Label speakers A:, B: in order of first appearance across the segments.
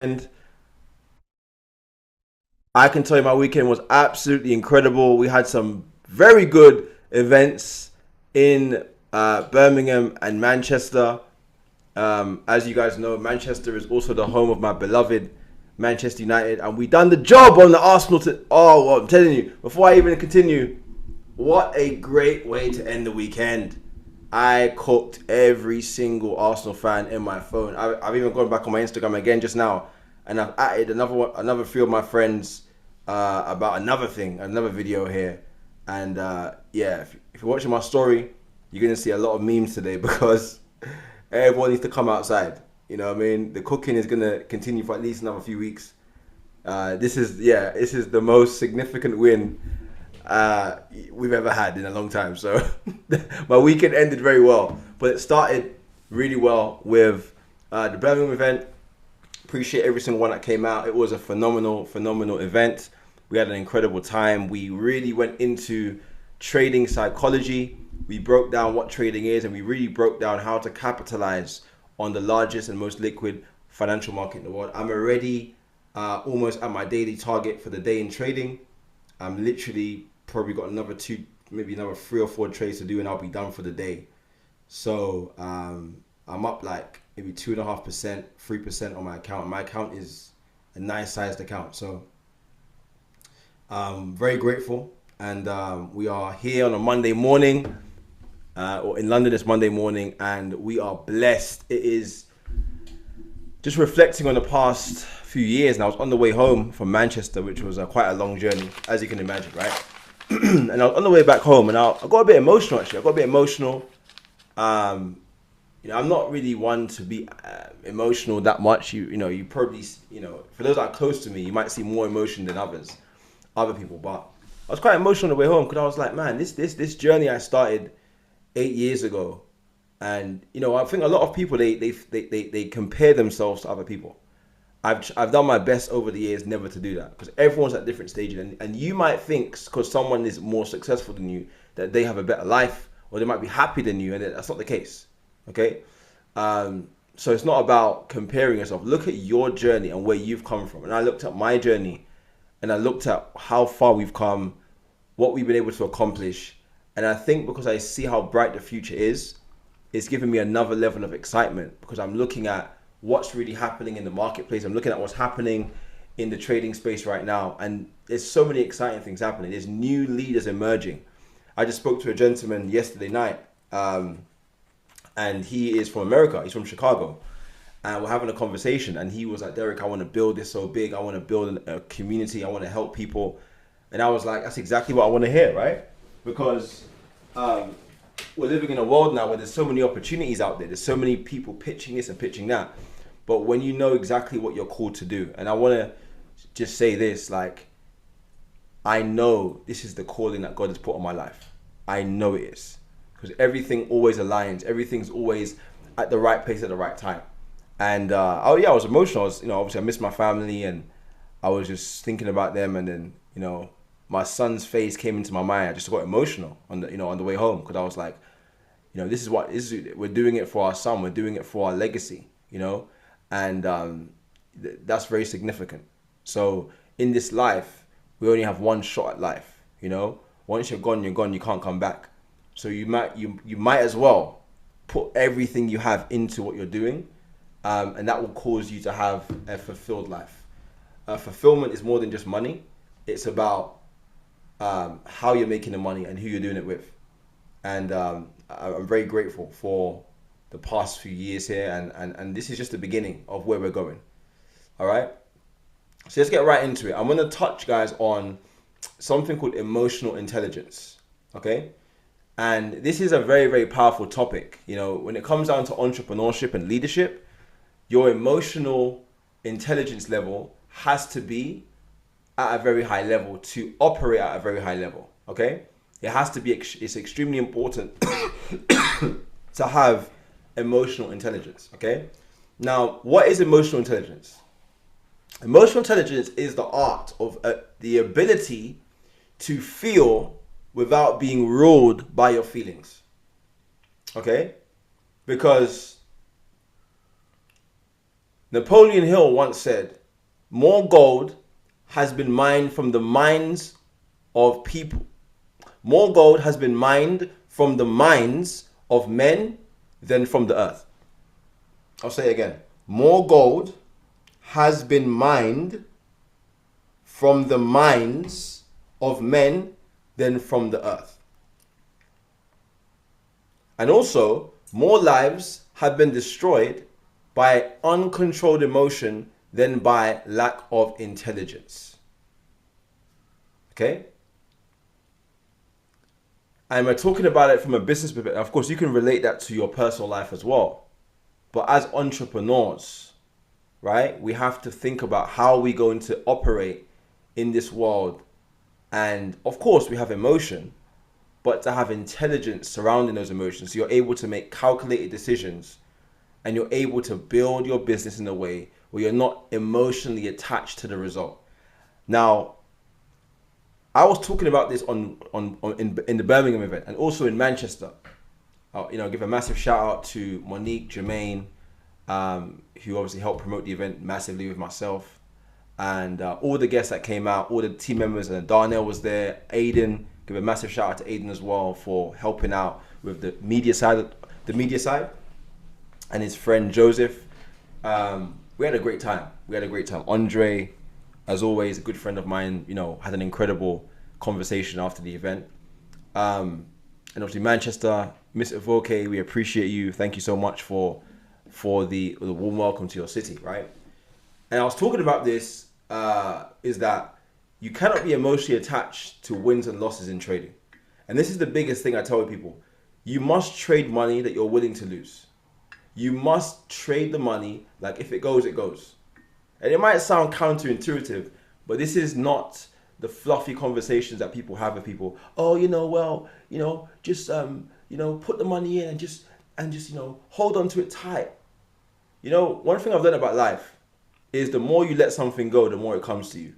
A: And I can tell you my weekend was absolutely incredible. We had some very good events in Birmingham and Manchester. As you guys know, Manchester is also the home of my beloved Manchester United, and we done the job on the Arsenal. Oh, well, I'm telling you, before I even continue, what a great way to end the weekend. I cooked every single Arsenal fan in my phone. I've even gone back on my Instagram again just now, and I've added another few of my friends about another video here. And yeah, if you're watching my story, you're gonna see a lot of memes today because everyone needs to come outside. You know what I mean? The cooking is gonna continue for at least another few weeks. This is the most significant win we've ever had in a long time. So my weekend ended very well, but it started really well with the Birmingham event. Appreciate every single one that came out. It was a phenomenal event. We had an incredible time. We really went into trading psychology. We broke down what trading is, and we really broke down how to capitalize on the largest and most liquid financial market in the world. I'm already almost at my daily target for the day in trading. I'm literally probably got another two, maybe another 3 or 4 trades to do, and I'll be done for the day. So I'm up like maybe 2.5%, 3% on my account. My account is a nice sized account, so very grateful. And we are here on a Monday morning, or in London it's Monday morning, and we are blessed. It is just reflecting on the past few years, and I was on the way home from Manchester, which was quite a long journey, as you can imagine, right? And I was on the way back home, and I got a bit emotional, actually. I got a bit emotional. Um, I'm not really one to be emotional that much. You probably, for those that are close to me, you might see more emotion than other people. But I was quite emotional on the way home because I was like, man, this journey I started 8 years ago, and I think a lot of people they compare themselves to other people. I've done my best over the years never to do that because everyone's at different stages, and you might think because someone is more successful than you that they have a better life or they might be happy than you, and that's not the case. Okay, so it's not about comparing yourself. Look at your journey and where you've come from, and I looked at my journey, and I looked at how far we've come, what we've been able to accomplish, and I think because I see how bright the future is, it's given me another level of excitement because I'm looking at what's really happening in the marketplace. I'm looking at what's happening in the trading space right now, and there's so many exciting things happening. There's new leaders emerging. I just spoke to a gentleman yesterday night, and he is from America. He's from Chicago, and we're having a conversation. And he was like, "Derrick, I want to build this so big. I want to build a community. I want to help people." And I was like, "That's exactly what I want to hear, right?" Because we're living in a world now where there's so many opportunities out there. There's so many people pitching this and pitching that. But when you know exactly what you're called to do, and I want to just say this, like, I know this is the calling that God has put on my life. I know it is. Because everything always aligns. Everything's always at the right place at the right time. And, I was emotional. I was, obviously I missed my family, and I was just thinking about them. And then, my son's face came into my mind. I just got emotional on the way home because I was like, we're doing it for our son. We're doing it for our legacy, and that's very significant. So in this life, we only have one shot at life. Once you're gone, you're gone. You can't come back. So you might as well put everything you have into what you're doing, and that will cause you to have a fulfilled life. Fulfillment is more than just money. It's about how you're making the money and who you're doing it with. And I'm very grateful for the past few years here, and this is just the beginning of where we're going. All right, so let's get right into it. I'm going to touch, guys, on something called emotional intelligence. Okay, and this is a very, very powerful topic. When it comes down to entrepreneurship and leadership, your emotional intelligence level has to be at a very high level to operate at a very high level. Okay, it has to be. It's extremely important to have emotional intelligence. Okay, now what is emotional intelligence? Emotional intelligence is the art of the ability to feel without being ruled by your feelings. Okay, because Napoleon Hill once said, more gold has been mined from the mines of people. More gold has been mined from the mines of men than from the earth. I'll say it again. More gold has been mined from the mines of men than from the earth. And also, more lives have been destroyed by uncontrolled emotion than by lack of intelligence. Okay? And we're talking about it from a business perspective. Of course, you can relate that to your personal life as well. But as entrepreneurs, right, we have to think about how we're going to operate in this world. And of course, we have emotion, but to have intelligence surrounding those emotions, so you're able to make calculated decisions and you're able to build your business in a way where you're not emotionally attached to the result. Now, I was talking about this in the Birmingham event and also in Manchester. Give a massive shout out to Monique, Jermaine, who obviously helped promote the event massively with myself, and all the guests that came out, all the team members, and Darnell was there. Aiden, give a massive shout out to Aiden as well for helping out with the media side, and his friend Joseph. We had a great time. Andre, as always, a good friend of mine, had an incredible conversation after the event. And obviously Manchester, Miss Evoke, we appreciate you. Thank you so much for the warm welcome to your city, right? And I was talking about this, is that you cannot be emotionally attached to wins and losses in trading. And this is the biggest thing I tell people. You must trade money that you're willing to lose. You must trade the money like if it goes, it goes. And it might sound counterintuitive, but this is not the fluffy conversations that people have with people. Oh, just put the money in and just hold on to it tight. One thing I've learned about life is the more you let something go, the more it comes to you.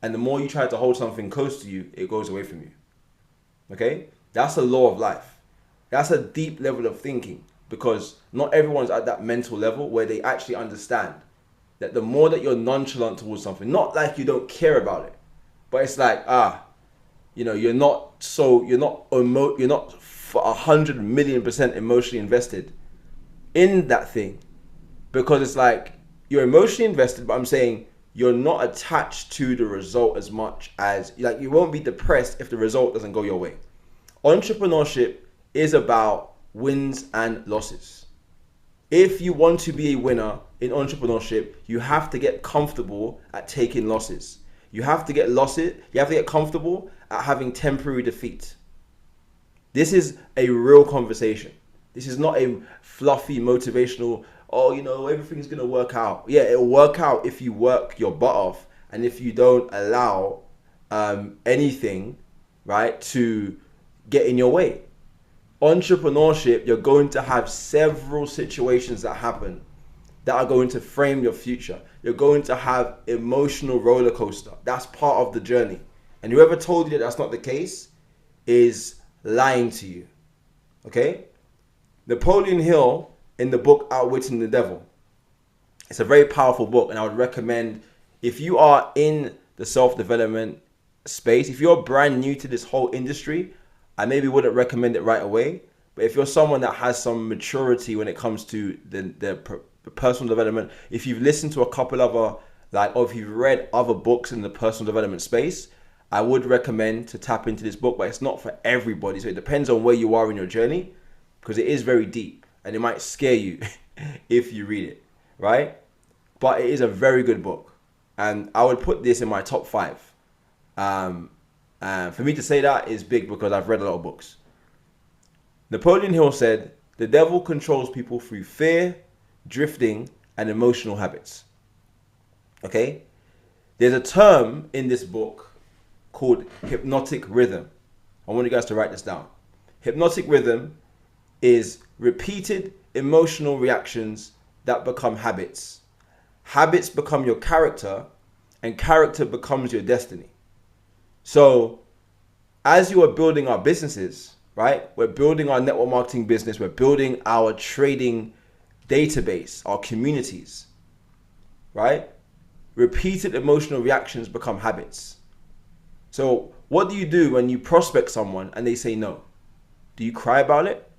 A: And the more you try to hold something close to you, it goes away from you. Okay? That's a law of life. That's a deep level of thinking, because not everyone's at that mental level where they actually understand that the more that you're nonchalant towards something, not like you don't care about it, but it's like, you're not 100,000,000% emotionally invested in that thing, because it's like you're emotionally invested, but I'm saying you're not attached to the result as much as, like, you won't be depressed if the result doesn't go your way. Entrepreneurship is about wins and losses. If you want to be a winner in entrepreneurship, you have to get comfortable at taking losses. You have to get comfortable at having temporary defeat. This is a real conversation. This is not a fluffy motivational, everything's going to work out. Yeah, it'll work out if you work your butt off and if you don't allow anything, right, to get in your way. Entrepreneurship, you're going to have several situations that happen that are going to frame your future. You're going to have emotional roller coaster. That's part of the journey. And whoever told you that that's not the case is lying to you. Okay? Napoleon Hill, in the book Outwitting the Devil, it's a very powerful book, and I would recommend, if you are in the self-development space, if you're brand new to this whole industry, I maybe wouldn't recommend it right away. But if you're someone that has some maturity when it comes to the personal development, if you've listened to a couple other, or if you've read other books in the personal development space, I would recommend to tap into this book. But it's not for everybody, so it depends on where you are in your journey, because it is very deep and it might scare you if you read it, right? But it is a very good book, and I would put this in my top 5. For me to say that is big, because I've read a lot of books. Napoleon Hill said, the devil controls people through fear, drifting, and emotional habits. Okay? There's a term in this book called hypnotic rhythm. I want you guys to write this down. Hypnotic rhythm is repeated emotional reactions that become habits. Habits become your character, and character becomes your destiny. So as you are building our businesses, right? We're building our network marketing business. We're building our trading database, our communities. right? Repeated emotional reactions become habits. So what do you do when you prospect someone and they say no? Do you cry about it?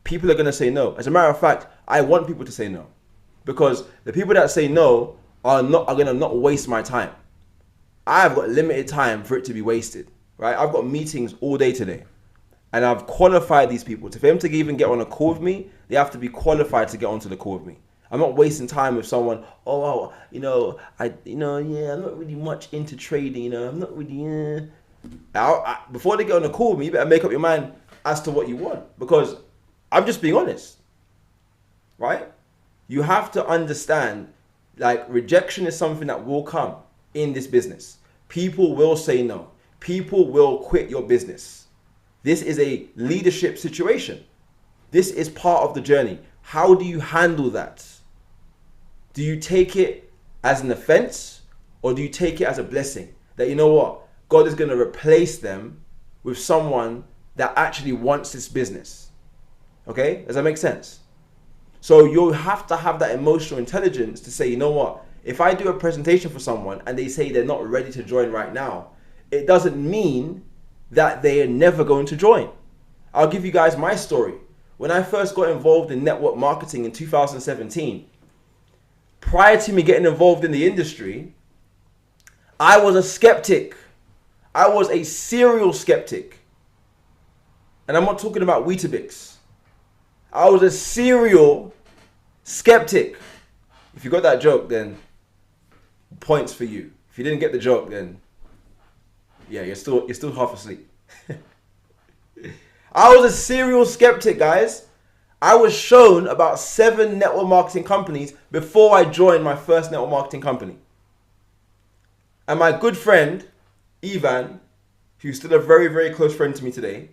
A: People are going to say no. As a matter of fact, I want people to say no, because the people that say no are going to not waste my time. I've got limited time for it to be wasted, right? I've got meetings all day today, and I've qualified these people. For them to even get on a call with me, they have to be qualified to get onto the call with me. I'm not wasting time with someone. I'm not really much into trading. I'm not really. Before they get on a call with me, you better make up your mind as to what you want, because I'm just being honest, right? You have to understand, like, rejection is something that will come in this business. People will say no. People will quit your business. This is a leadership situation. This is part of the journey. How do you handle that? Do you take it as an offense, or do you take it as a blessing? That, you know what? God is going to replace them with someone that actually wants this business. Okay? Does that make sense? So you have to have that emotional intelligence to say, you know what? If I do a presentation for someone and they say they're not ready to join right now, it doesn't mean that they are never going to join. I'll give you guys my story. When I first got involved in network marketing in 2017, prior to me getting involved in the industry, I was a skeptic. I was a serial skeptic. And I'm not talking about Weetabix. I was a serial skeptic. If you got that joke, then points for you. If you didn't get the joke, then yeah, you're still half asleep. I was a serial skeptic, guys. I was shown about 7 network marketing companies before I joined my first network marketing company. And my good friend, Ivan, who's still a very, very close friend to me today,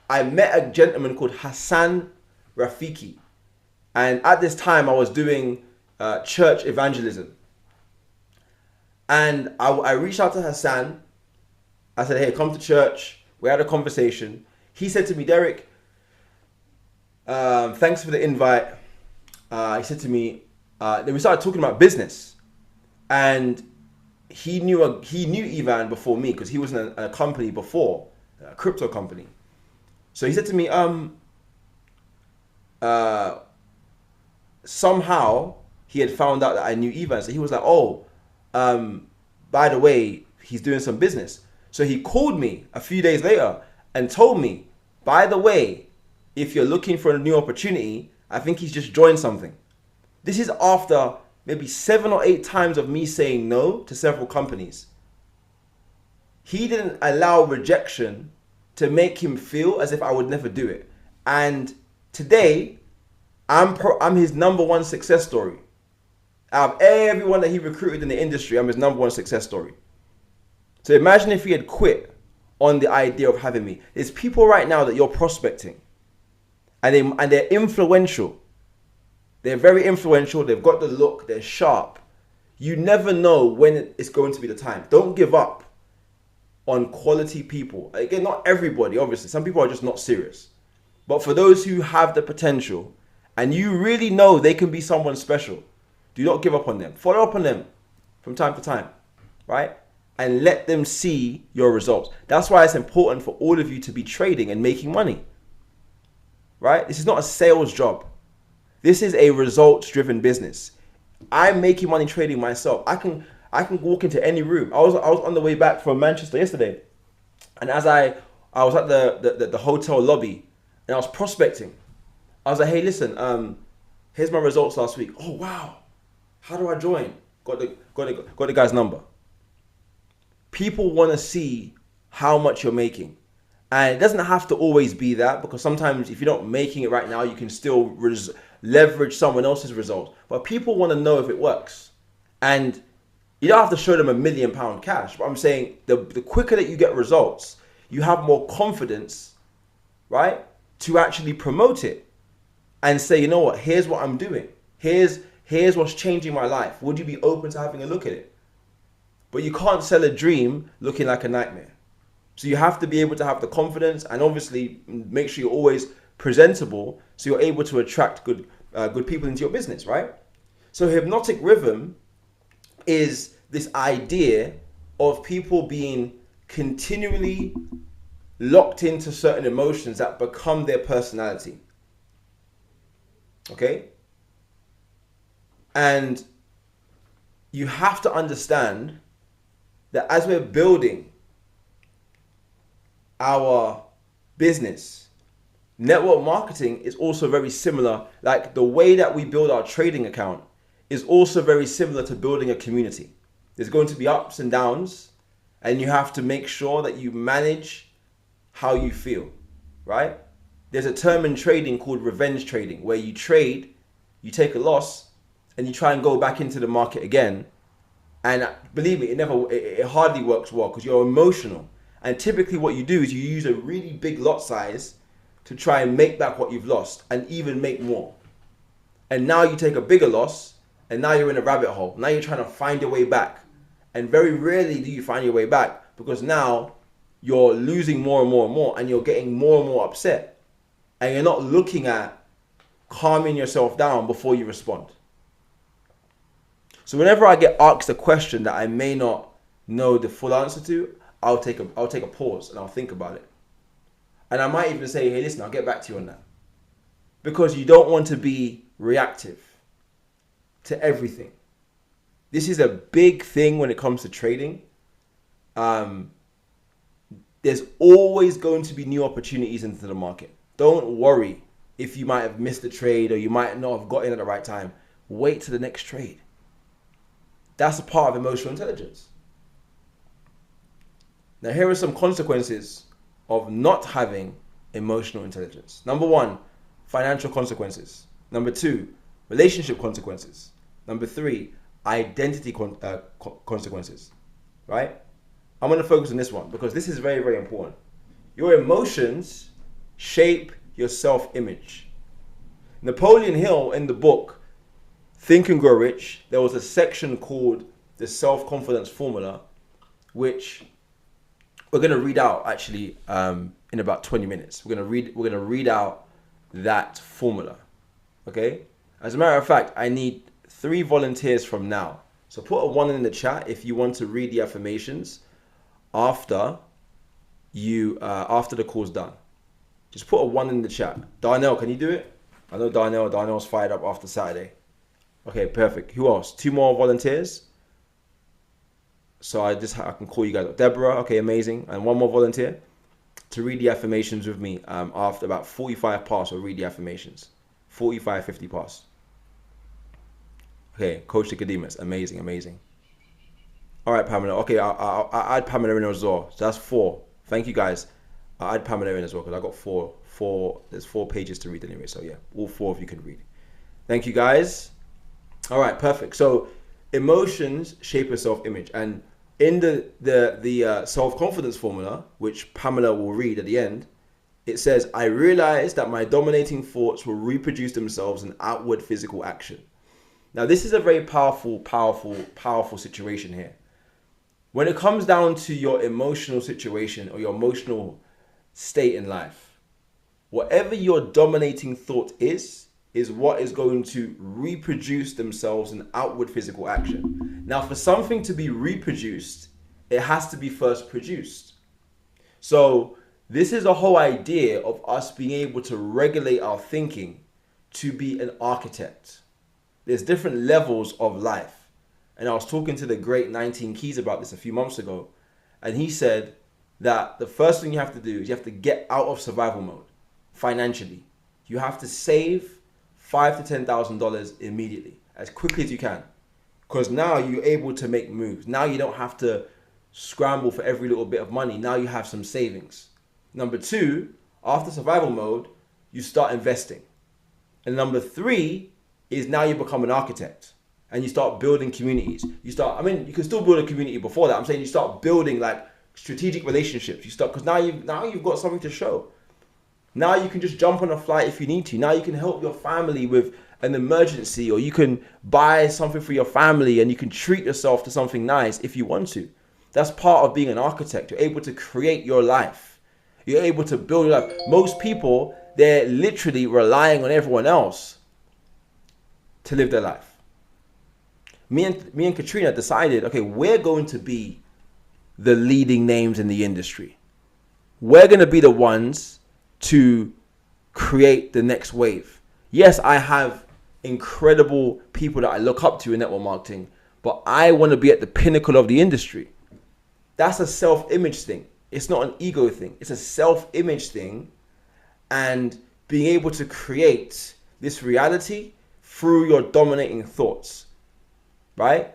A: I met a gentleman called Hassan Rafiki. And at this time, I was doing church evangelism. And I reached out to Hassan. I said, hey, come to church. We had a conversation. He said to me, Derrick, thanks for the invite. He said to me, then we started talking about business. And he knew Ivan before me, because he was in a company before, a crypto company. So he said to me, somehow he had found out that I knew Ivan. So he was like, by the way, he's doing some business. So he called me a few days later and told me, by the way, if you're looking for a new opportunity, I think he's just joined something. This is after maybe 7 or 8 times of me saying no to several companies. He didn't allow rejection to make him feel as if I would never do it. And today, I'm his number one success story. Out of everyone that he recruited in the industry, I'm his number one success story. So imagine if he had quit on the idea of having me. There's people right now that you're prospecting, and they're influential. They're very influential. They've got the look. They're sharp. You never know when it's going to be the time. Don't give up on quality people. Again, not everybody, obviously. Some people are just not serious. But for those who have the potential and you really know they can be someone special, do not give up on them. Follow up on them from time to time, right? And let them see your results. That's why it's important for all of you to be trading and making money, right? This is not a sales job. This is a results-driven business. I'm making money trading myself. I can walk into any room. I was on the way back from Manchester yesterday, and as I was at the hotel lobby, and I was prospecting. I was like, hey, listen, here's my results last week. Oh wow, how do I join? Got the guy's number. People want to see how much you're making, and it doesn't have to always be that, because sometimes if you're not making it right now, you can still leverage someone else's results. But people want to know if it works, and you don't have to show them £1 million cash. But I'm saying the quicker that you get results, you have more confidence, right, to actually promote it and say, you know what, here's what I'm doing. Here's what's changing my life. Would you be open to having a look at it? But you can't sell a dream looking like a nightmare. So you have to be able to have the confidence, and obviously make sure you're always presentable, so you're able to attract good good people into your business, right? So hypnotic rhythm is this idea of people being continually locked into certain emotions that become their personality. Okay? And you have to understand that as we're building our business, network marketing is also very similar. Like the way that we build our trading account is also very similar to building a community. There's going to be ups and downs, and you have to make sure that you manage how you feel, right? There's a term in trading called revenge trading, where you trade, you take a loss, and you try and go back into the market again. And believe me, it hardly works well because you're emotional. And typically what you do is you use a really big lot size to try and make back what you've lost and even make more. And now you take a bigger loss and now you're in a rabbit hole. Now you're trying to find your way back. And very rarely do you find your way back because now you're losing more and more and more and you're getting more and more upset. And you're not looking at calming yourself down before you respond. So whenever I get asked a question that I may not know the full answer to, I'll take a pause and I'll think about it. And I might even say, hey, listen, I'll get back to you on that. Because you don't want to be reactive to everything. This is a big thing when it comes to trading. There's always going to be new opportunities into the market. Don't worry if you might have missed a trade or you might not have got in at the right time. Wait till the next trade. That's a part of emotional intelligence. Now, here are some consequences of not having emotional intelligence. Number one, financial consequences. Number two, relationship consequences. Number three, identity consequences. Right? I'm going to focus on this one because this is very, very important. Your emotions shape your self-image. Napoleon Hill, in the book Think and Grow Rich, there was a section called the self-confidence formula, which we're going to read out actually in about 20 minutes. We're going to read out that formula. Okay? As a matter of fact, I need 3 volunteers from now. So put a 1 in the chat if you want to read the affirmations after the call's done. Just put a 1 in the chat. Darnell, can you do it? I know Darnell's fired up after Saturday. Okay, perfect. Who else? 2 more volunteers. So I can call you guys up. Deborah, okay, amazing. And 1 more volunteer to read the affirmations with me. After about 45 past, we'll read the affirmations. 45, 50 past. Okay, Coach Nicodemus, amazing, amazing. All right, Pamela. Okay, I'll add Pamela in as well. So that's 4. Thank you, guys. I'll add Pamela in as well because I got 4. There's 4 pages to read anyway. So yeah, all 4 of you can read. Thank you, guys. All right, perfect. So emotions shape your self-image, and in the self-confidence formula, which Pamela will read at the end, it says, I realize that my dominating thoughts will reproduce themselves in outward physical action. Now, this is a very powerful situation here. When it comes down to your emotional situation or your emotional state in life, whatever your dominating thought is what is going to reproduce themselves in outward physical action. Now, for something to be reproduced, it has to be first produced. So this is the whole idea of us being able to regulate our thinking to be an architect. There's different levels of life. And I was talking to the great 19 Keys about this a few months ago. And he said that the first thing you have to do is you have to get out of survival mode financially. You have to save $5,000 to $10,000 immediately, as quickly as you can. Because now you're able to make moves. Now you don't have to scramble for every little bit of money. Now you have some savings. Number 2, after survival mode, you start investing. And number 3 is now you become an architect and you start building communities. You can still build a community before that. I'm saying you start building like strategic relationships. Because now you've got something to show. Now you can just jump on a flight if you need to. Now you can help your family with an emergency, or you can buy something for your family and you can treat yourself to something nice if you want to. That's part of being an architect. You're able to create your life. You're able to build your life. Most people, they're literally relying on everyone else to live their life. Me and Katrina decided, okay, we're going to be the leading names in the industry. We're going to be the ones to create the next wave. Yes, I have incredible people that I look up to in network marketing, but I want to be at the pinnacle of the industry. That's a self-image thing. It's not an ego thing. It's a self-image thing, and being able to create this reality through your dominating thoughts, right?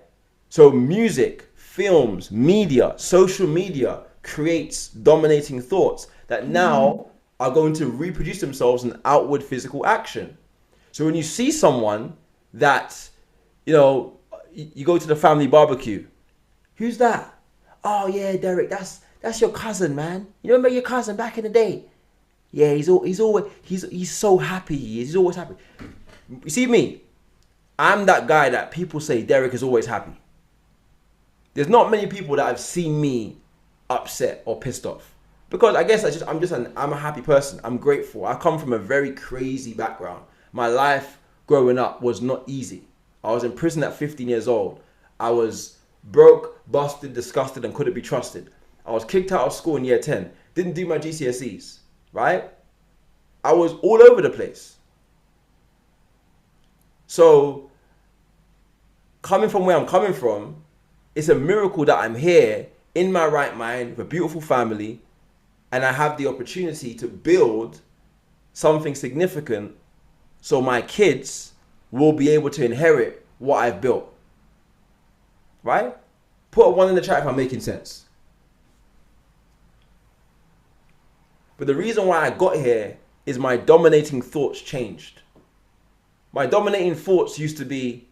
A: So music, films, media, social media creates dominating thoughts that now are going to reproduce themselves in outward physical action. So when you see someone that, you know, you go to the family barbecue, who's that? Oh yeah, Derrick, that's your cousin, man. You remember your cousin back in the day? Yeah, he's so happy. He's always happy. You see me? I'm that guy that people say Derrick is always happy. There's not many people that have seen me upset or pissed off, because I guess I'm a happy person. I'm grateful. I come from a very crazy background. My life growing up was not easy. I was in prison at 15 years old. I was broke, busted, disgusted, and couldn't be trusted. I was kicked out of school in year 10. Didn't do my GCSEs, right? I was all over the place. So, coming from where I'm coming from, it's a miracle that I'm here in my right mind with a beautiful family, and I have the opportunity to build something significant so my kids will be able to inherit what I've built. Right? Put a 1 in the chat if I'm making sense. But the reason why I got here is my dominating thoughts changed. My dominating thoughts used to be,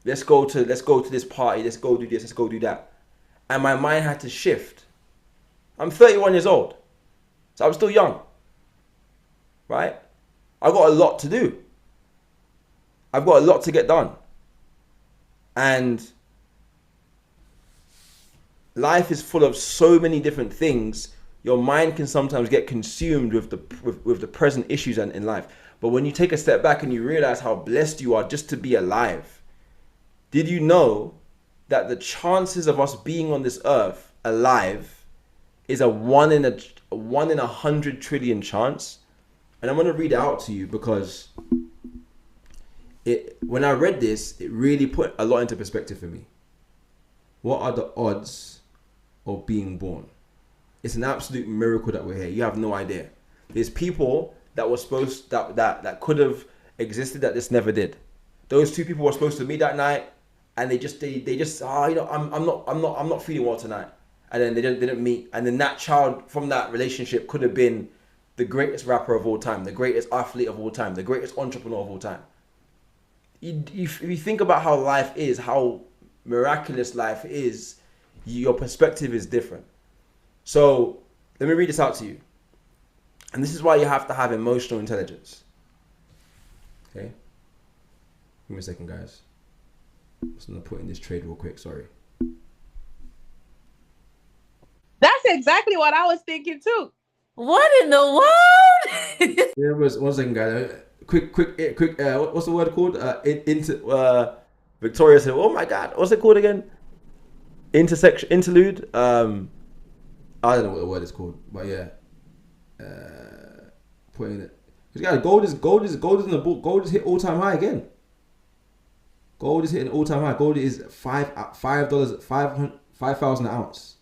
A: let's go to this party, let's go do this, let's go do that. And my mind had to shift. I'm 31 years old, so I'm still young, right? I've got a lot to do. I've got a lot to get done. And life is full of so many different things. Your mind can sometimes get consumed with the present issues in life. But when you take a step back and you realize how blessed you are just to be alive, did you know that the chances of us being on this earth alive is a 1 in 100 trillion chance? And I'm going to read it out to you because when I read this, it really put a lot into perspective for me. What are the odds of being born? It's an absolute miracle that we're here. You have no idea. There's people that were supposed that could have existed that this never did. Those two people were supposed to meet that night, and they just I'm not feeling well tonight, and then they didn't meet, and then that child from that relationship could have been the greatest rapper of all time, the greatest athlete of all time, the greatest entrepreneur of all time. If you think about how life is, how miraculous life is, your perspective is different. So let me read this out to you. And this is why you have to have emotional intelligence. Okay? Give me a second, guys. I'm just going to put in this trade real quick. Sorry.
B: That's exactly what I was thinking too.
C: What in the world?
A: There was 1 second, guys. Quick. What's the word called? Victoria said, "Oh my God, what's it called again? Interlude. I don't know what the word is called, but yeah. Putting it. Because gold is in the book. Gold is hit all time high again. Gold is hitting all time high. Gold is $5,000 an ounce.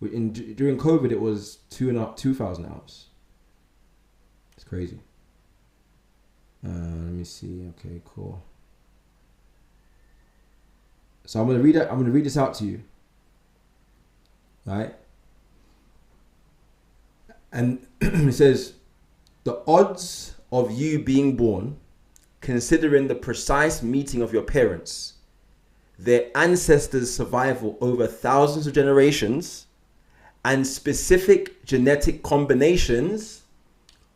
A: During COVID, it was 2,000 an ounce. It's crazy. Let me see. Okay, cool. So I'm gonna read it. I'm gonna read this out to you. Right? And it says, the odds of you being born, considering the precise meeting of your parents, their ancestors' survival over thousands of generations, and specific genetic combinations,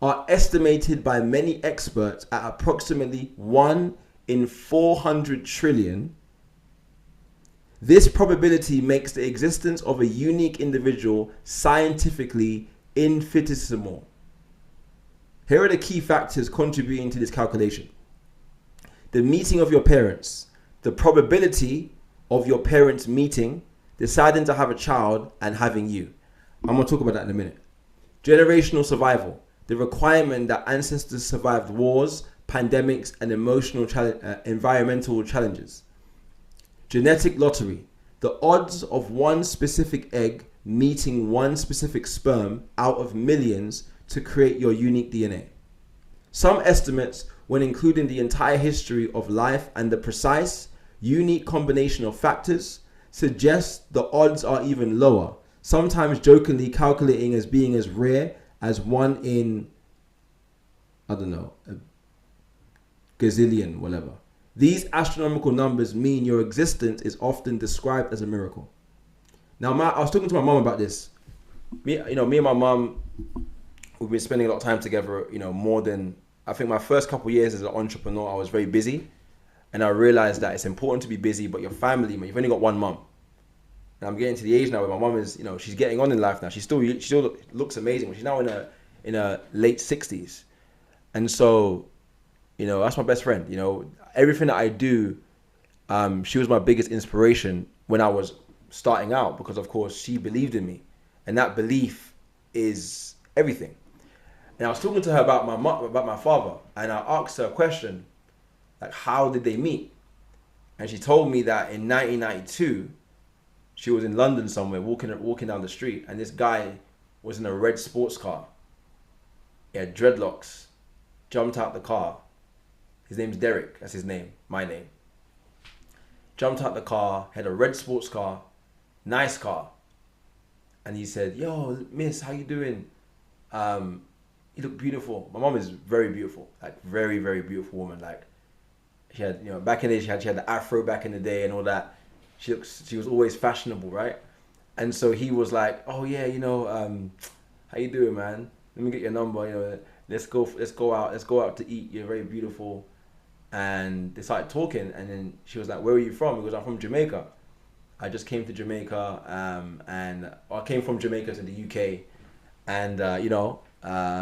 A: are estimated by many experts at approximately 1 in 400 trillion. This probability makes the existence of a unique individual scientifically infinitesimal. Here are the key factors contributing to this calculation. the meeting of your parents, the probability of your parents meeting, deciding to have a child, and having you. I'm going to talk about that in a minute. Generational survival, the requirement that ancestors survived wars, pandemics, and environmental challenges. Genetic lottery, the odds of one specific egg meeting one specific sperm out of millions to create your unique DNA. Some estimates, when including the entire history of life and the precise, unique combination of factors, suggest the odds are even lower, sometimes jokingly calculating as being as rare as 1 in, I don't know, a gazillion, whatever. These astronomical numbers mean your existence is often described as a miracle. Now, I was talking to my mom about this. Me and my mom, we've been spending a lot of time together, more than, I think my first couple of years as an entrepreneur, I was very busy. And I realized that it's important to be busy, but your family, man, you've only got one mom. And I'm getting to the age now where my mom is, she's getting on in life now. She still looks amazing. She's now in her late 60s. And so, that's my best friend. Everything that I do, she was my biggest inspiration when I was starting out, because of course she believed in me, and that belief is everything. And I was talking to her about my father, and I asked her a question, like, how did they meet? And she told me that in 1992, she was in London somewhere, walking down the street, and this guy was in a red sports car. He had dreadlocks, jumped out the car. His name's Derrick, that's his name, my name. Jumped out the car, had a red sports car, nice car. And he said, yo, miss, how you doing? You look beautiful. My mom is very beautiful, like very, very beautiful woman. Like, she had, back in the day, she had the afro back in the day and all that. She was always fashionable, right? And so he was like, oh yeah, how you doing, man? Let me get your number, let's go out to eat. You're very beautiful. And they started talking, and then she was like, where are you from? He goes, I'm from Jamaica. I just came to Jamaica, and I came from Jamaica to the UK, and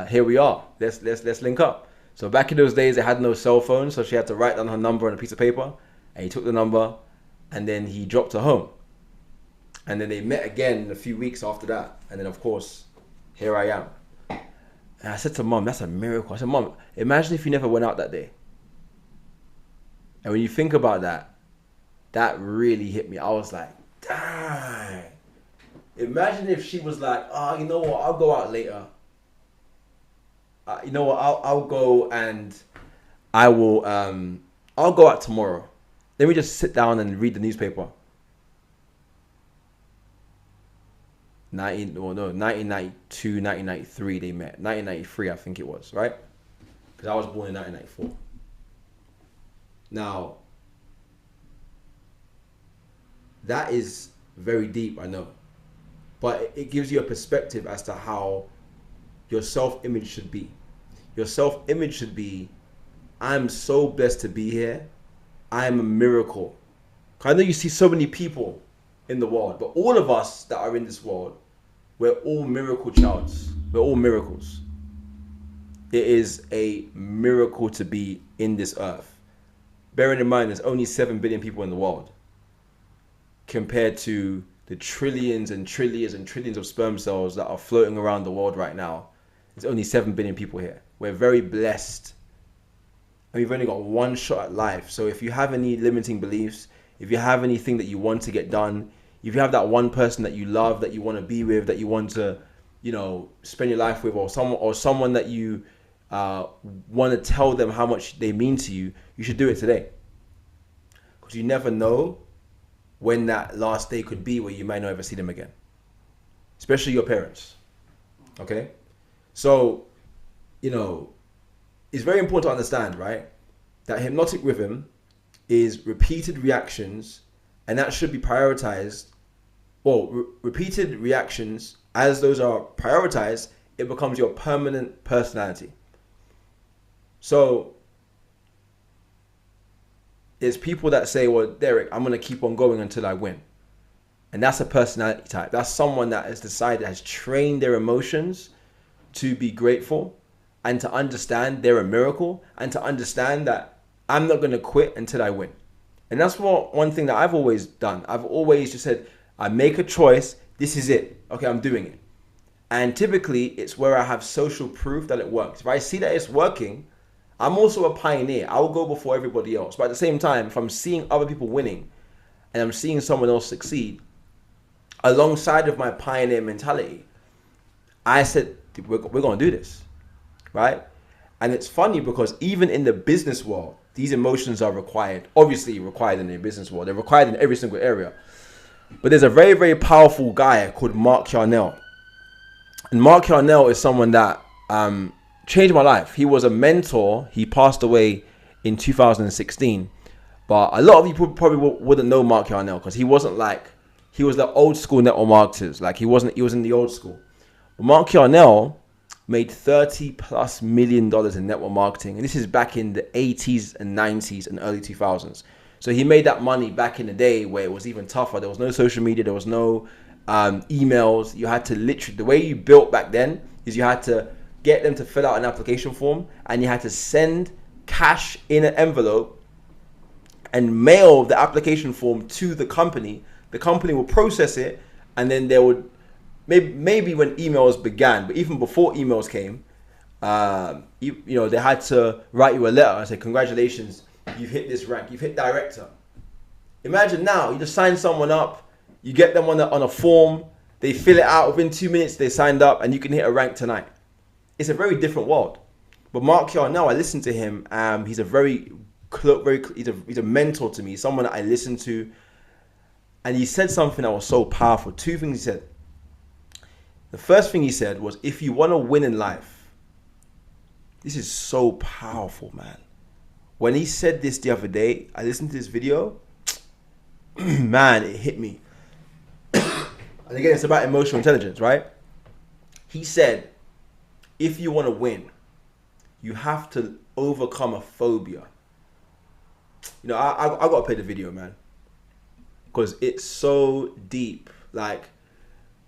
A: here we are. Let's link up. So back in those days, they had no cell phone, so she had to write down her number on a piece of paper, and he took the number, and then he dropped her home. And then they met again a few weeks after that, and then of course, here I am. And I said to Mom, that's a miracle. I said, Mom, imagine if you never went out that day. And when you think about that, that really hit me. I was like, dang. Imagine if she was like, you know what, I'll go out later. You know what, I'll go and I will, I'll go out tomorrow. Let me just sit down and read the newspaper. 1992, 1993 they met. 1993, I think it was, right? Because I was born in 1994. Now, that is very deep, I know. But it gives you a perspective as to how your self-image should be. Your self-image should be, I'm so blessed to be here. I am a miracle. I know you see so many people in the world, but all of us that are in this world, we're all miracle childs. We're all miracles. It is a miracle to be in this earth. Bearing in mind, there's only 7 billion people in the world compared to the trillions and trillions and trillions of sperm cells that are floating around the world right now. There's only 7 billion people here. We're very blessed. And we've only got one shot at life. So if you have any limiting beliefs, if you have anything that you want to get done, if you have that one person that you love, that you want to be with, that you want to, spend your life with, or someone that you want to tell them how much they mean to you, you should do it today. Because you never know when that last day could be where you might not ever see them again. Especially your parents. Okay? So, it's very important to understand, right, that hypnotic rhythm is repeated reactions, and that should be prioritized. Well, repeated reactions, as those are prioritized, it becomes your permanent personality. So there's people that say, well, Derrick, I'm going to keep on going until I win. And that's a personality type. That's someone that has decided, has trained their emotions to be grateful and to understand they're a miracle, and to understand that I'm not going to quit until I win. And that's one thing that I've always done. I've always just said, I make a choice. This is it. Okay, I'm doing it. And typically, it's where I have social proof that it works. If I see that it's working, I'm also a pioneer. I will go before everybody else. But at the same time, if I'm seeing other people winning and I'm seeing someone else succeed, alongside of my pioneer mentality, I said, we're going to do this, right? And it's funny because even in the business world, these emotions are required. Obviously required in the business world. They're required in every single area. But there's a very, very powerful guy called Mark Yarnell. And Mark Yarnell is someone that changed my life. He was a mentor. He passed away in 2016. But a lot of you probably wouldn't know Mark Yarnell because he was the old school network marketers. Like he was in the old school. But Mark Yarnell made $30+ million in network marketing. And this is back in the 80s and 90s and early 2000s. So he made that money back in the day where it was even tougher. There was no social media. There was no emails. You had to literally, the way you built back then is you had to get them to fill out an application form and you had to send cash in an envelope and mail the application form to the company. The company will process it, and then they would, maybe when emails began, but even before emails came, they had to write you a letter and say, congratulations, you've hit this rank, you've hit director. Imagine now, you just sign someone up, you get them on a form, they fill it out, within 2 minutes they signed up, and you can hit a rank tonight. It's a very different world. But Mark Yarnell, I listened to him. He's a mentor to me, someone that I listen to. And he said something that was so powerful. Two things he said. The first thing he said was, if you want to win in life, this is so powerful, man. When he said this the other day, I listened to this video, man, it hit me. And again, it's about emotional intelligence, right? He said, if you want to win, you have to overcome a phobia. You know, I got to play the video, man, because it's so deep. Like,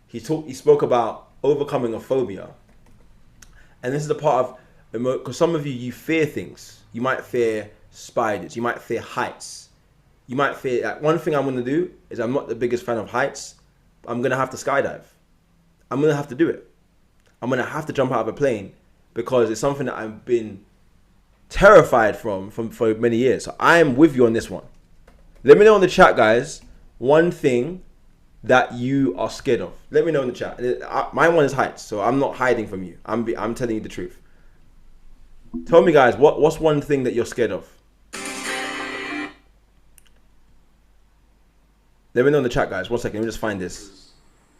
A: he spoke about overcoming a phobia. And this is the part of, because some of you fear things. You might fear spiders. You might fear heights. You might fear, like, one thing I'm going to do is, I'm not the biggest fan of heights. I'm going to have to skydive. I'm going to have to do it. I'm going to have to jump out of a plane because it's something that I've been terrified from for many years. So I'm with you on this one. Let me know in the chat, guys, one thing that you are scared of. Let me know in the chat. My one is heights, so I'm not hiding from you. I'm telling you the truth. Tell me, guys, what's one thing that you're scared of? Let me know in the chat, guys. 1 second. Let me just find this.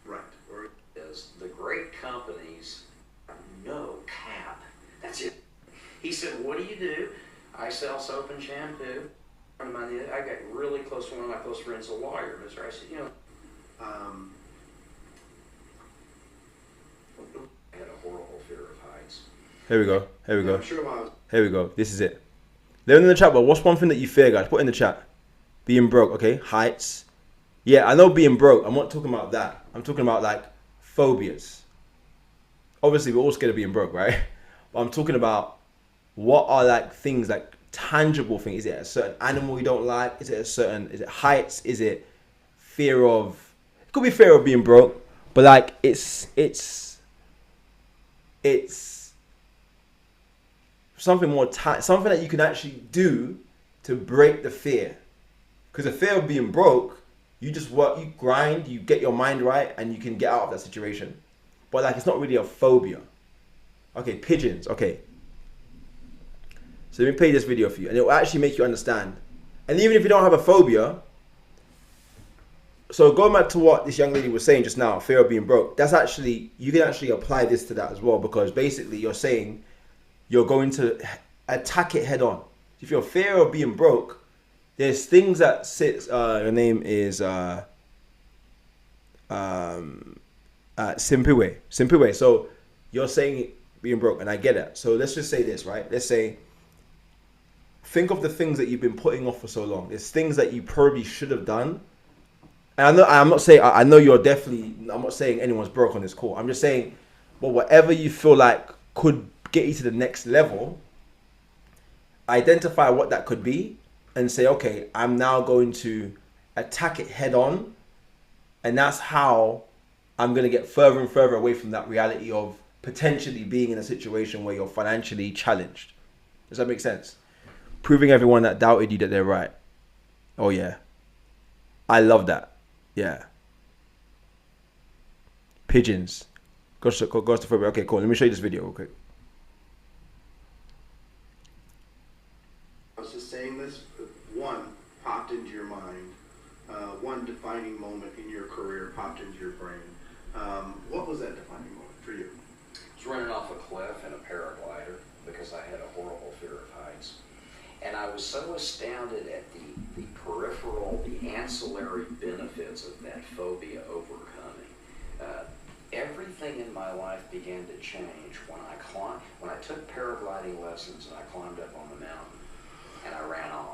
D: Right. Or is the great companies no cap. That's it. He said, what do? I sell soap and shampoo. I got really close to one of my close friends, a lawyer. I said, I had a horrible fear of heights.
A: Here we go.
D: I'm sure
A: Here we go. This is it. Let me know in the chat, but what's one thing that you fear, guys? Put in the chat. Being broke, okay? Heights. Yeah, I know being broke. I'm not talking about that. I'm talking about, like, phobias. Obviously, we're all scared of being broke, right? But I'm talking about what are, like, things, like, tangible things. Is it a certain animal you don't like? Is it heights? Is it fear of, it could be fear of being broke, but, like, it's something more, something that you can actually do to break the fear. Because the fear of being broke, you just work, you grind, you get your mind right, and you can get out of that situation. But, like, it's not really a phobia. Okay, pigeons. Okay. So let me play this video for you, and it will actually make you understand. And even if you don't have a phobia, so going back to what this young lady was saying just now, fear of being broke, that's actually, you can actually apply this to that as well, because basically you're saying you're going to attack it head on. If you're fear of being broke, there's things that sits, your name is Simpiwe. So you're saying being broke, and I get it. So let's just say this, right? Let's say, think of the things that you've been putting off for so long. There's things that you probably should have done. And I'm not saying, I know you're definitely, I'm not saying anyone's broke on this call. I'm just saying, well, whatever you feel like could get you to the next level, identify what that could be and say, okay, I'm now going to attack it head on. And that's how I'm going to get further and further away from that reality of potentially being in a situation where you're financially challenged. Does that make sense? Proving everyone that doubted you that they're right. Oh, yeah. I love that. Yeah. Pigeons. Claustrophobic. Okay, cool. Let me show you this video real quick.
E: I was just saying this. One popped into your mind. One defining moment in your career popped into your brain. What was that defining moment for you?
D: I was running off a cliff in a paraglider because I had a horrible fear of heights. And I was so astounded at the peripheral, the ancillary benefits of that phobia overcoming. Everything in my life began to change when I took paragliding lessons and I climbed up on the mountain and I ran off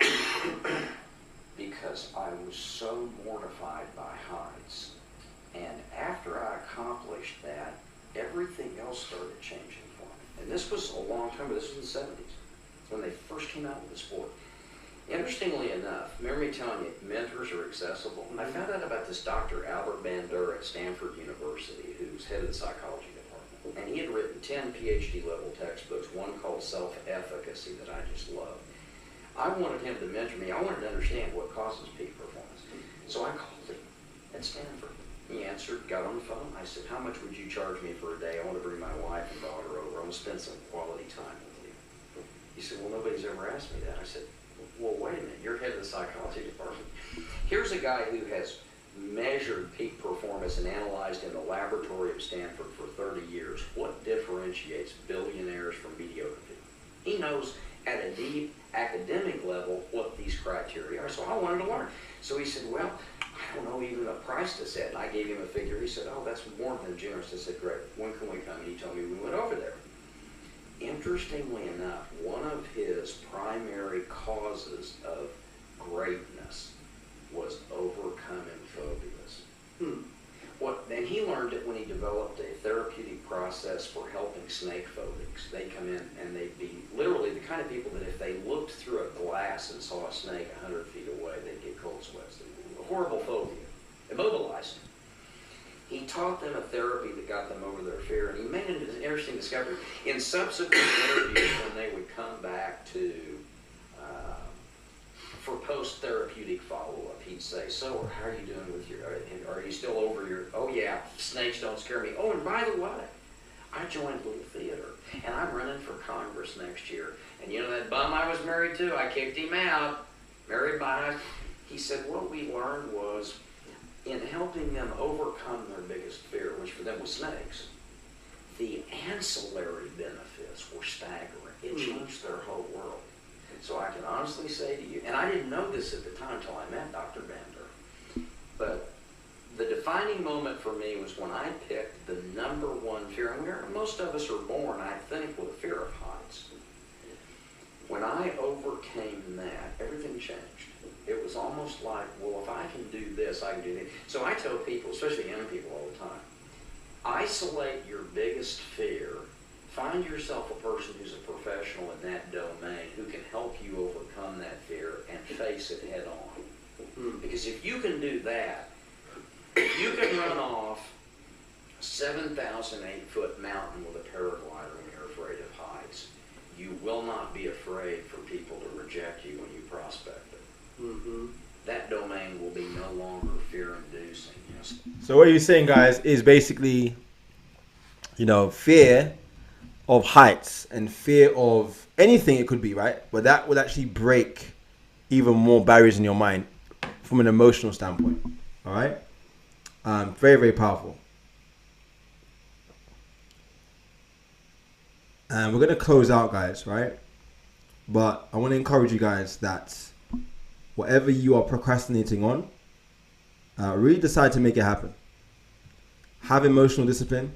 D: because I was so mortified by heights. And after I accomplished that, everything else started changing for me. And this was a long time ago. This was in the 70s when they first came out with the sport. Interestingly enough, remember me telling you, mentors are accessible? I found out about this Dr. Albert Bandura at Stanford University, who's head of the psychology department. And he had written 10 PhD level textbooks, one called Self-Efficacy that I just love. I wanted him to mentor me. I wanted to understand what causes peak performance. So I called him at Stanford. He answered, got on the phone. I said, how much would you charge me for a day? I want to bring my wife and daughter over. I want to spend some quality time with you. He said, well, nobody's ever asked me that. I said, well, wait a minute. You're head of the psychology department. Here's a guy who has measured peak performance and analyzed in the laboratory of Stanford for 30 years what differentiates billionaires from mediocre people. He knows at a deep academic level what these criteria are. So I wanted to learn. So he said, well, I don't know even a price to set. And I gave him a figure. He said, oh, that's more than generous. I said, great. When can we come? And he told me we went over there. Interestingly enough, one of his primary causes of greatness was overcoming phobias. And he learned it when he developed a therapeutic process for helping snake phobics. They come in and they'd be literally the kind of people that if they looked through a glass and saw a snake 100 feet away, they'd get cold sweats. A horrible phobia. Immobilized. He taught them a therapy that got them over their fear, and he made an interesting discovery. In subsequent interviews, when they would come back to for post-therapeutic follow-up, he'd say, so how are you doing with your, are you still over your, oh yeah, snakes don't scare me. Oh, and by the way, I joined Little Theater, and I'm running for Congress next year. And you know that bum I was married to? I kicked him out. Married by, he said, what we learned was, in helping them overcome their biggest fear, which for them was snakes, the ancillary benefits were staggering. It changed their whole world. So I can honestly say to you, and I didn't know this at the time until I met Dr. Bender, but the defining moment for me was when I picked the number one fear, and most of us are born, I think, with a fear of heights. When I overcame that, everything changed. It was almost like, well, if I can do this, I can do that. So I tell people, especially young people all the time, isolate your biggest fear. Find yourself a person who's a professional in that domain who can help you overcome that fear and face it head on. Because if you can do that, if you can run off a 7,008-foot mountain with a paraglider when you're afraid of heights, you will not be afraid for people to reject you when you prospect it. That domain will be no longer fear-inducing. Yes.
A: So what you're saying, guys, is basically, fear of heights and fear of anything it could be, right? But that will actually break even more barriers in your mind from an emotional standpoint. All right? Very, very powerful. And we're going to close out, guys, right? But I want to encourage you guys that whatever you are procrastinating on, really decide to make it happen. Have emotional discipline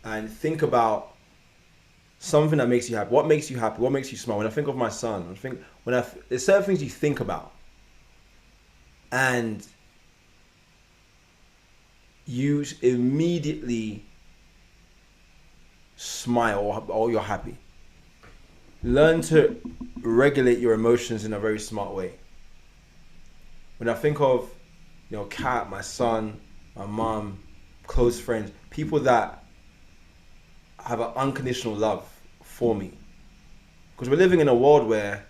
A: and think about something that makes you happy. What makes you happy? What makes you smile? When I think of my son, there's certain things you think about, and you immediately smile or you're happy. learn to regulate your emotions in a very smart way. When I think of, Kat, my son, my mom, close friends, people that have an unconditional love for me. Because we're living in a world where,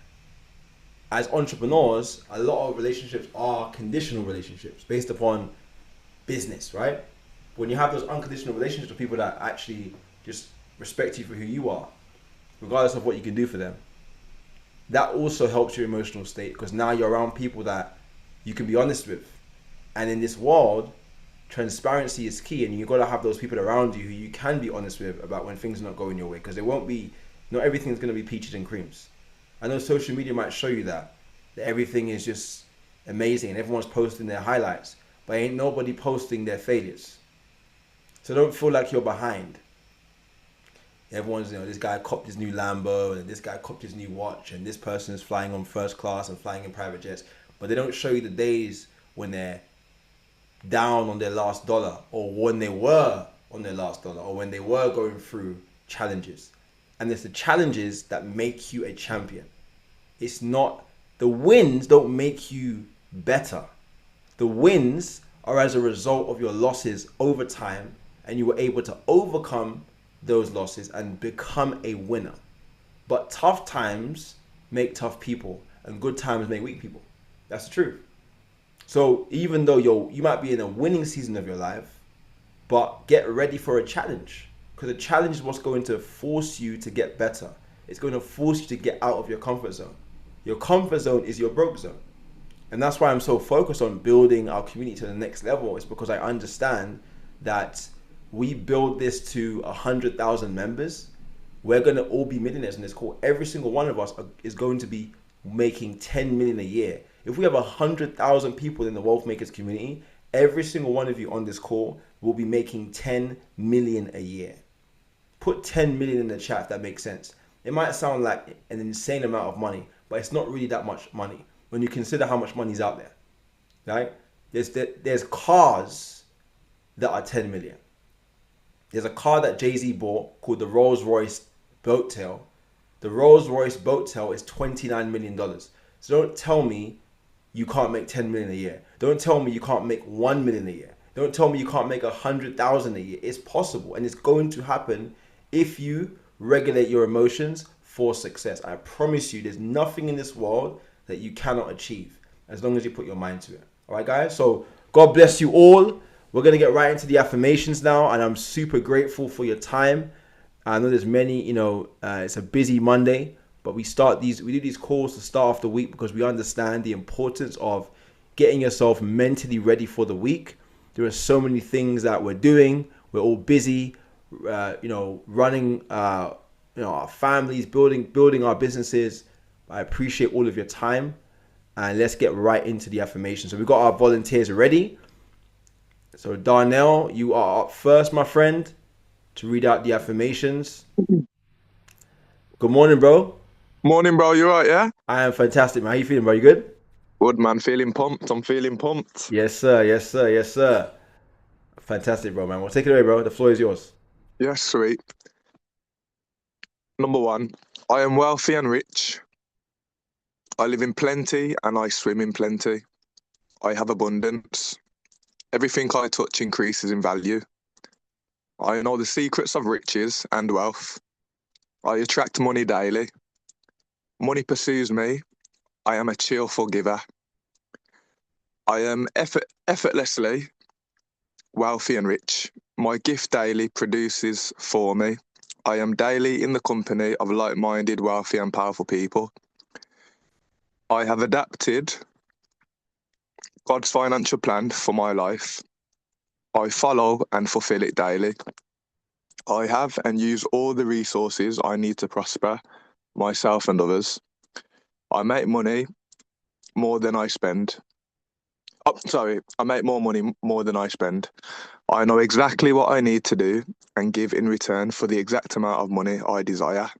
A: as entrepreneurs, a lot of relationships are conditional relationships based upon business, right? When you have those unconditional relationships with people that actually just respect you for who you are, regardless of what you can do for them, that also helps your emotional state, because now you're around people that you can be honest with. And in this world, transparency is key, and you've got to have those people around you who you can be honest with about when things are not going your way, because not everything's going to be peaches and creams. I know social media might show you that everything is just amazing and everyone's posting their highlights, but ain't nobody posting their failures. So don't feel like you're behind. Everyone's, this guy copped his new Lambo, and this guy copped his new watch, and this person is flying on first class and flying in private jets, but they don't show you the days when they're down on their last dollar, or when they were on their last dollar, or when they were going through challenges. And it's the challenges that make you a champion. It's not, the wins don't make you better. The wins are as a result of your losses over time, and you were able to overcome those losses and become a winner. But tough times make tough people, and good times make weak people. That's the truth. So even though you might be in a winning season of your life, but get ready for a challenge. Because a challenge is what's going to force you to get better. It's going to force you to get out of your comfort zone. Your comfort zone is your broke zone. And that's why I'm so focused on building our community to the next level. It's because I understand that we build this to 100,000 members. We're going to all be millionaires in this call. Every single one of us is going to be making 10 million a year. If we have 100,000 people in the Wealth Makers community, every single one of you on this call will be making 10 million a year. Put 10 million in the chat if that makes sense. It might sound like an insane amount of money, but it's not really that much money when you consider how much money's out there, right? There's cars that are 10 million. There's a car that Jay-Z bought called the Rolls-Royce Boat Tail. The Rolls-Royce Boat Tail is $29 million. So don't tell me you can't make 10 million a year. Don't tell me you can't make 1 million a year. Don't tell me you can't make 100,000 a year. It's possible, and it's going to happen if you regulate your emotions for success. I promise you, there's nothing in this world that you cannot achieve as long as you put your mind to it. All right, guys? So God bless you all. We're going to get right into the affirmations now, and I'm super grateful for your time. I know there's many, it's a busy Monday, but we do these calls to start off the week because we understand the importance of getting yourself mentally ready for the week. There are so many things that we're doing. We're all busy, running, our families, building our businesses. I appreciate all of your time, and let's get right into the affirmations. So we've got our volunteers ready. So Darnell, you are up first, my friend, to read out the affirmations. Good morning, bro.
F: Morning, bro. You alright, yeah?
A: I am fantastic, man. How you feeling, bro? You good?
F: Good, man. Feeling pumped. I'm feeling pumped.
A: Yes, sir. Yes, sir. Yes, sir. Fantastic, bro, man. Well, take it away, bro. The floor is yours.
F: Yes, sweet. Number 1, I am wealthy and rich. I live in plenty and I swim in plenty. I have abundance. Everything I touch increases in value. I know the secrets of riches and wealth. I attract money daily. Money pursues me. I am a cheerful giver. I am effortlessly wealthy and rich. My gift daily produces for me. I am daily in the company of like-minded, wealthy and powerful people. I have adapted God's financial plan for my life. I follow and fulfill it daily. I have and use all the resources I need to prosper myself and others. I make money more than I spend. I make more money more than I spend. I know exactly what I need to do and give in return for the exact amount of money I desire.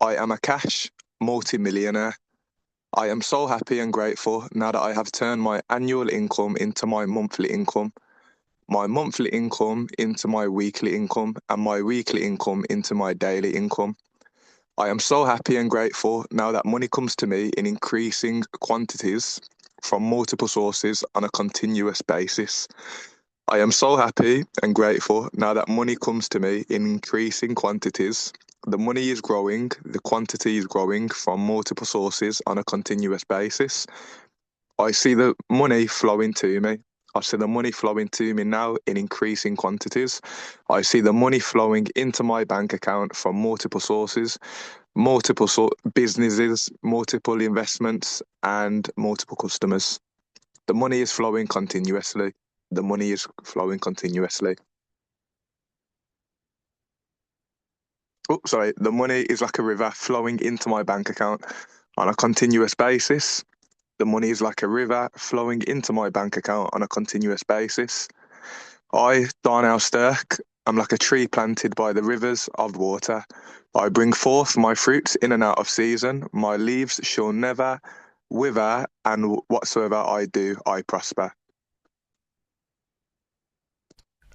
F: I am a cash multi-millionaire. I am so happy and grateful now that I have turned my annual income into my monthly income into my weekly income, and my weekly income into my daily income. I am so happy and grateful now that money comes to me in increasing quantities from multiple sources on a continuous basis. I am so happy and grateful now that money comes to me in increasing quantities. The money is growing, the quantity is growing from multiple sources on a continuous basis. I see the money flowing to me. I see the money flowing to me now in increasing quantities. I see the money flowing into my bank account from multiple sources, businesses, multiple investments, and multiple customers. The money is flowing continuously. The money is flowing continuously. Oh, sorry. The money is like a river flowing into my bank account on a continuous basis. The money is like a river flowing into my bank account on a continuous basis. I, Darnell Stirk, am like a tree planted by the rivers of water. I bring forth my fruits in and out of season. My leaves shall never wither, and whatsoever I do, I prosper.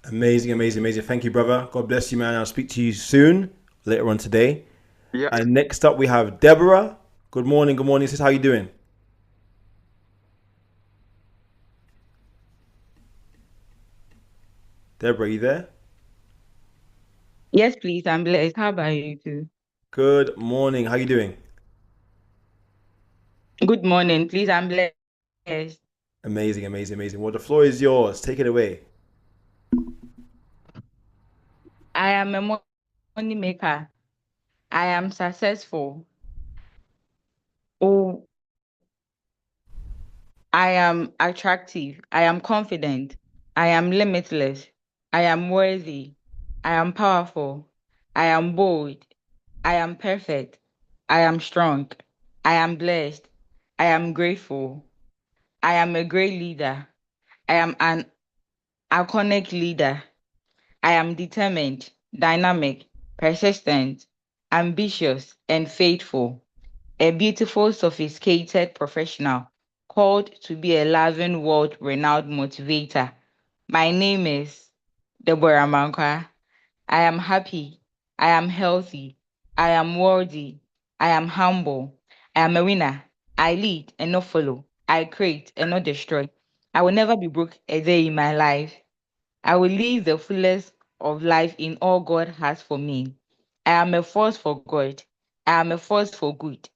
A: Amazing, amazing, amazing. Thank you, brother. God bless you, man. I'll speak to you soon, later on today.
F: Yeah.
A: And next up, we have Deborah. Good morning, sis. How you doing? Deborah, you there?
B: Yes, please. I'm blessed. How about you too?
A: Good morning. How you doing?
B: Good morning, please. I'm blessed.
A: Amazing, amazing, amazing. Well, the floor is yours. Take it away.
B: I am a money maker. I am successful. Oh, I am attractive. I am confident. I am limitless. I am worthy. I am powerful. I am bold. I am perfect. I am strong. I am blessed. I am grateful. I am a great leader. I am an iconic leader. I am determined, dynamic, persistent, ambitious, and faithful. A beautiful, sophisticated professional called to be a loving, world renowned motivator. My name is Deborah Mankwa. I am happy. I am healthy. I am worthy. I am humble. I am a winner. I lead and not follow. I create and not destroy. I will never be broke a day in my life. I will live the fullest of life in all God has for me. I am a force for God. I am a force for good.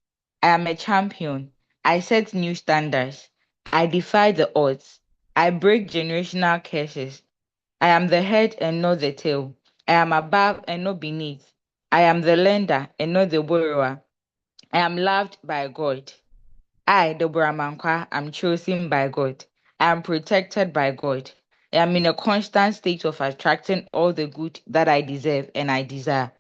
B: I am a champion. I set new standards. I defy the odds. I break generational curses. I am the head and not the tail. I am above and not beneath. I am the lender and not the borrower. I am loved by God. I, Deborah Mankwa, am chosen by God. I am protected by God. I am in a constant state of attracting all the good that I deserve and I desire.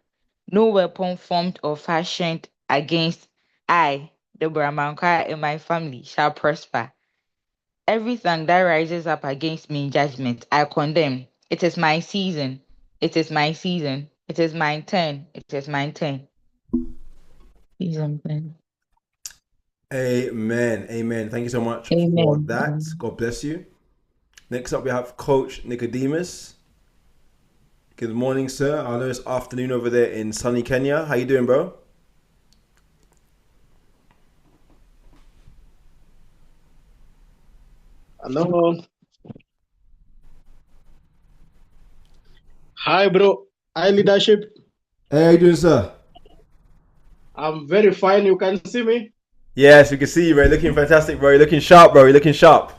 B: No weapon formed or fashioned against I, Deborah Mankwa, and my family shall prosper. Everything that rises up against me in judgment, I condemn. It is my season. It is my season. It is my turn. It is my turn. Amen.
A: Amen. Amen. Thank you so much for
B: Amen.
A: that. God bless you. Next up, we have Coach Nicodemus. Good morning, sir. I know it's afternoon over there in sunny Kenya. How you doing, bro?
G: Hello. Hi, bro. Hi, leadership.
A: Hey, how you doing, sir?
G: I'm very fine. You can see me.
A: Yes, we can see you, bro. You're looking fantastic, bro. You're looking sharp, bro. You're looking sharp.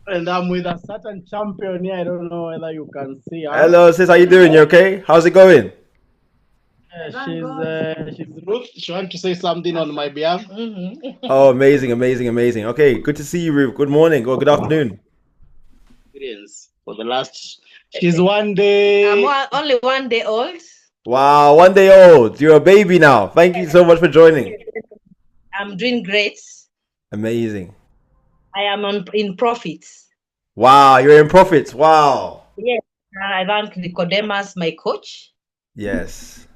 G: And I'm with a certain champion here. I don't know whether you can see her.
A: Hello, sis. How you doing? You okay? How's it going?
G: She's Ruth. She wants to say something on my behalf.
A: Oh, amazing, amazing, amazing. Okay, good to see you, Ruth. Good morning or good afternoon.
G: Experience for the last. She's one day.
C: I'm only 1 day old.
A: Wow, 1 day old. You're a baby now. Thank you so much for joining.
C: I'm doing great.
A: Amazing.
C: I am in profits.
A: Wow, you're in profits. Wow.
C: Yes, I thank Nicodemus, my coach.
A: Yes.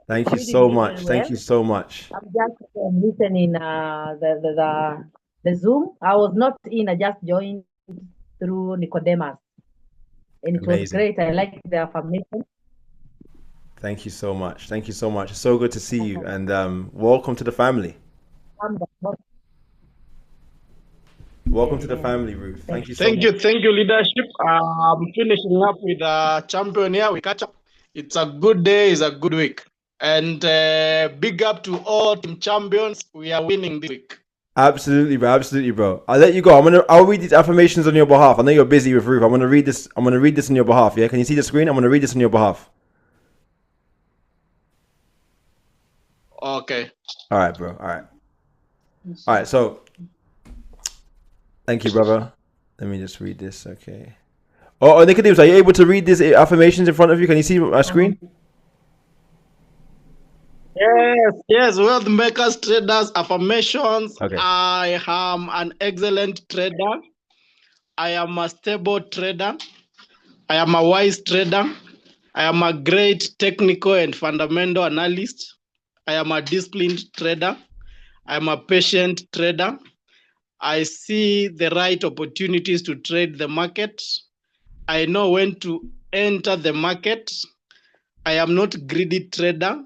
A: Thank you
C: Leading
A: so
C: me
A: much.
C: very
A: Thank
C: well.
A: you so much.
C: I'm just listening the Zoom. I was not in. I just joined through Nicodemus, and it was
A: Amazing.
C: great. I like the affirmation.
A: Thank you so much. Thank you so much. It's so good to see you, and welcome to the family. Welcome to the
C: Amen.
A: family, Ruth. Thank you so much.
G: Thank you, leadership. Finishing up with champion here. We catch up. It's a good day. It's a good week, and big up to all team champions. We are winning this week.
A: Absolutely, bro. Absolutely, bro. I'll let you go. I'll read these affirmations on your behalf. I know you're busy with Ruth. I'm gonna read this on your behalf. Yeah. Can you see the screen? I'm gonna read this on your behalf.
G: Okay.
A: All right, bro. All right. All right. So, thank you, brother. Let me just read this. Okay. Oh, Nicodemus, are you able to read these affirmations in front of you? Can you see my screen?
G: Yes, wealth makers, traders, affirmations.
A: Okay.
G: I am an excellent trader. I am a stable trader. I am a wise trader. I am a great technical and fundamental analyst. I am a disciplined trader. I am a patient trader. I see the right opportunities to trade the market. I know when to enter the market. I am not greedy trader.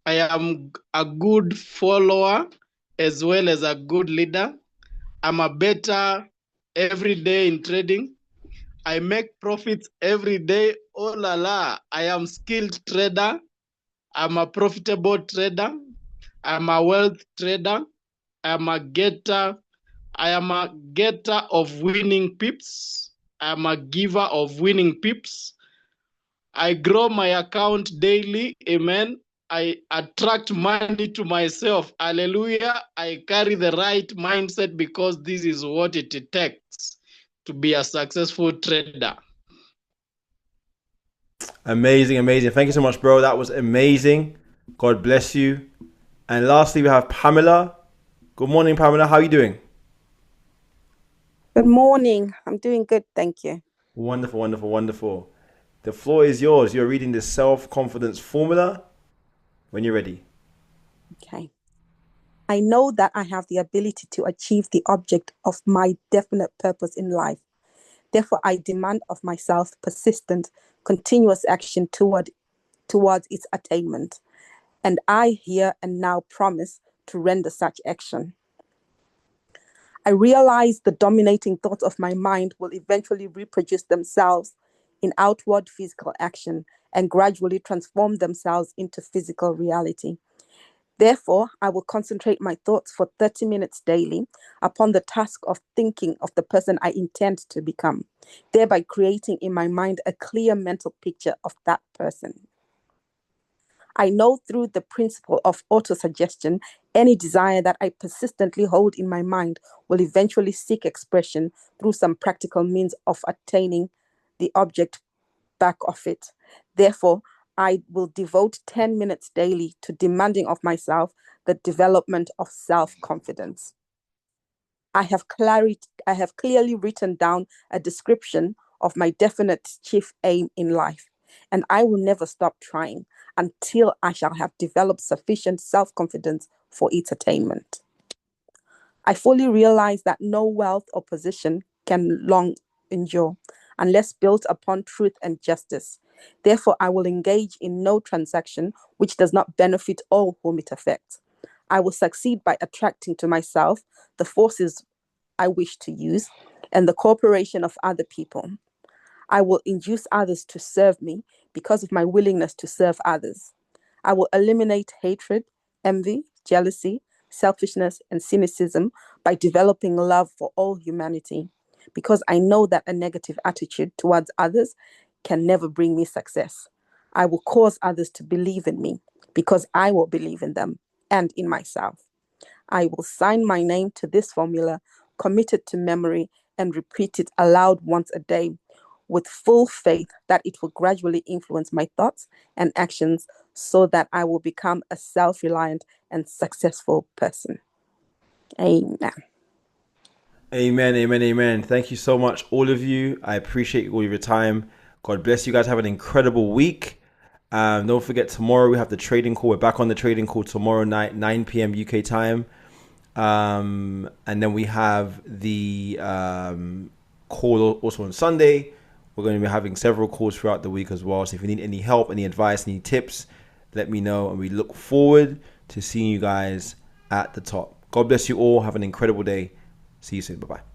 G: I am a good follower as well as a good leader. I'm a better every day in trading. I make profits every day. Oh la la. I am skilled trader. I'm a profitable trader. I'm a wealth trader. I'm a getter. I am a getter of winning pips. I'm a giver of winning pips. I grow my account daily. Amen. I attract money to myself. Hallelujah. I carry the right mindset because this is what it takes to be a successful trader.
A: Amazing, amazing. Thank you so much, bro. That was amazing. God bless you. And lastly, we have Pamela. Good morning, Pamela. How are you doing?
H: Good morning. I'm doing good, thank you.
A: Wonderful, wonderful, wonderful. The floor is yours. You're reading the self-confidence formula when you're ready.
H: Okay. I know that I have the ability to achieve the object of my definite purpose in life. Therefore, I demand of myself persistent, continuous action towards its attainment. And I here and now promise to render such action. I realize the dominating thoughts of my mind will eventually reproduce themselves in outward physical action and gradually transform themselves into physical reality. Therefore, I will concentrate my thoughts for 30 minutes daily upon the task of thinking of the person I intend to become, thereby creating in my mind a clear mental picture of that person. I know through the principle of autosuggestion, any desire that I persistently hold in my mind will eventually seek expression through some practical means of attaining the object back of it. Therefore, I will devote 10 minutes daily to demanding of myself the development of self-confidence. I have clearly written down a description of my definite chief aim in life, and I will never stop trying until I shall have developed sufficient self-confidence for its attainment. I fully realize that no wealth or position can long endure unless built upon truth and justice. Therefore, I will engage in no transaction which does not benefit all whom it affects. I will succeed by attracting to myself the forces I wish to use and the cooperation of other people. I will induce others to serve me because of my willingness to serve others. I will eliminate hatred, envy, jealousy, selfishness, and cynicism by developing love for all humanity, because I know that a negative attitude towards others can never bring me success. I will cause others to believe in me because I will believe in them and in myself. I will sign my name to this formula, commit it to memory, and repeat it aloud once a day with full faith that it will gradually influence my thoughts and actions so that I will become a self-reliant and successful person. Amen.
A: Amen, amen, amen. Thank you so much, all of you. I appreciate all of your time. God bless you guys. Have an incredible week. Don't forget, tomorrow we have the trading call. We're back on the trading call tomorrow night, 9 p.m. UK time. And then we have the call also on Sunday We're going to be having several calls throughout the week as well. So if you need any help, any advice, any tips, let me know. And we look forward to seeing you guys at the top. God bless you all. Have an incredible day. See you soon. Bye-bye.